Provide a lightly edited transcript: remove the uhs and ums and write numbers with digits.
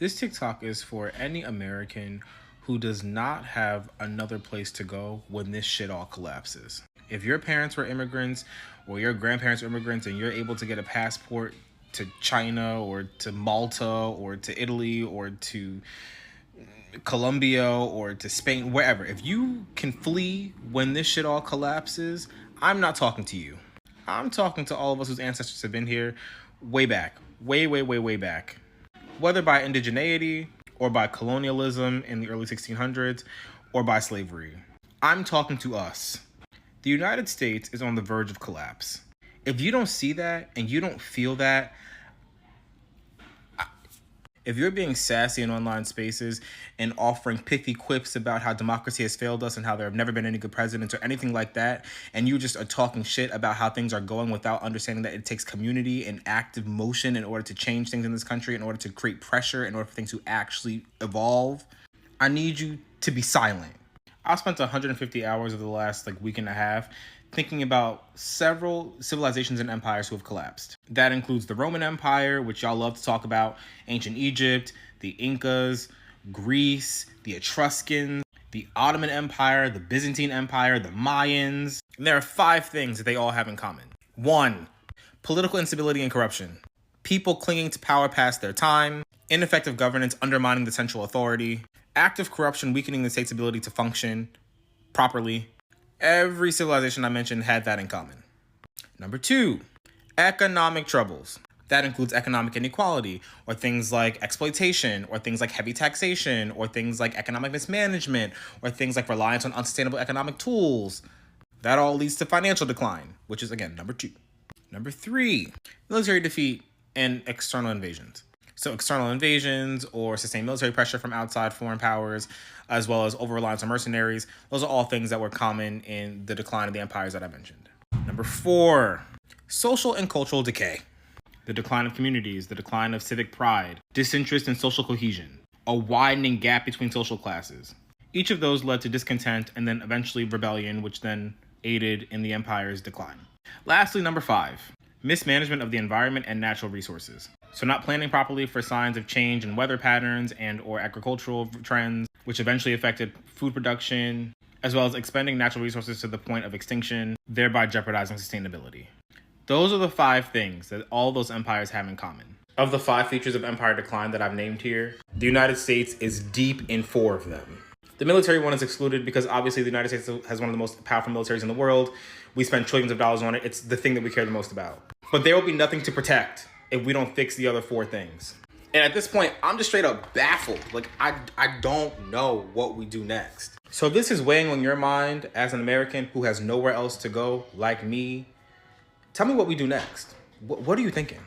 This TikTok is for any American who does not have another place to go when this shit all collapses. If your parents were immigrants or your grandparents were immigrants and you're able to get a passport to China or to Malta or to Italy or to Colombia or to Spain, wherever, if you can flee when this shit all collapses, I'm not talking to you. I'm talking to all of us whose ancestors have been here way back, way back. Whether by indigeneity or by colonialism in the early 1600s or by slavery. I'm talking to us. The United States is on the verge of collapse. If you don't see that and you don't feel that, if you're being sassy in online spaces and offering pithy quips about how democracy has failed us and how there have never been any good presidents or anything like that, and you just are talking shit about how things are going without understanding that it takes community and active motion in order to change things in this country, in order to create pressure, in order for things to actually evolve, I need you to be silent. I spent 150 hours of the last week and a half thinking about several civilizations and empires who have collapsed. That includes the Roman Empire, which y'all love to talk about, ancient Egypt, the Incas, Greece, the Etruscans, the Ottoman Empire, the Byzantine Empire, the Mayans. And there are 5 things that they all have in common. 1, political instability and corruption. People clinging to power past their time. Ineffective governance undermining the central authority. Active corruption weakening the state's ability to function properly. Every civilization I mentioned had that in common. Number 2, economic troubles. That includes economic inequality, or things like exploitation, or things like heavy taxation, or things like economic mismanagement, or things like reliance on unsustainable economic tools. That all leads to financial decline, which is, again, number 2. Number 3, military defeat and external invasions. So external invasions or sustained military pressure from outside foreign powers, as well as over-reliance on mercenaries. Those are all things that were common in the decline of the empires that I mentioned. Number 4, social and cultural decay. The decline of communities, the decline of civic pride, disinterest in social cohesion, a widening gap between social classes. Each of those led to discontent and then eventually rebellion, which then aided in the empire's decline. Lastly, number 5, mismanagement of the environment and natural resources. So not planning properly for signs of change in weather patterns and or agricultural trends, which eventually affected food production, as well as expending natural resources to the point of extinction, thereby jeopardizing sustainability. Those are the 5 things that all those empires have in common. Of the 5 features of empire decline that I've named here, the United States is deep in 4 of them. The military one is excluded because obviously the United States has one of the most powerful militaries in the world. We spend trillions of dollars on it. It's the thing that we care the most about. But there will be nothing to protect if we don't fix the other 4 things. And at this point, I'm just straight up baffled. I don't know what we do next. So if this is weighing on your mind as an American who has nowhere else to go, like me, tell me what we do next. What are you thinking?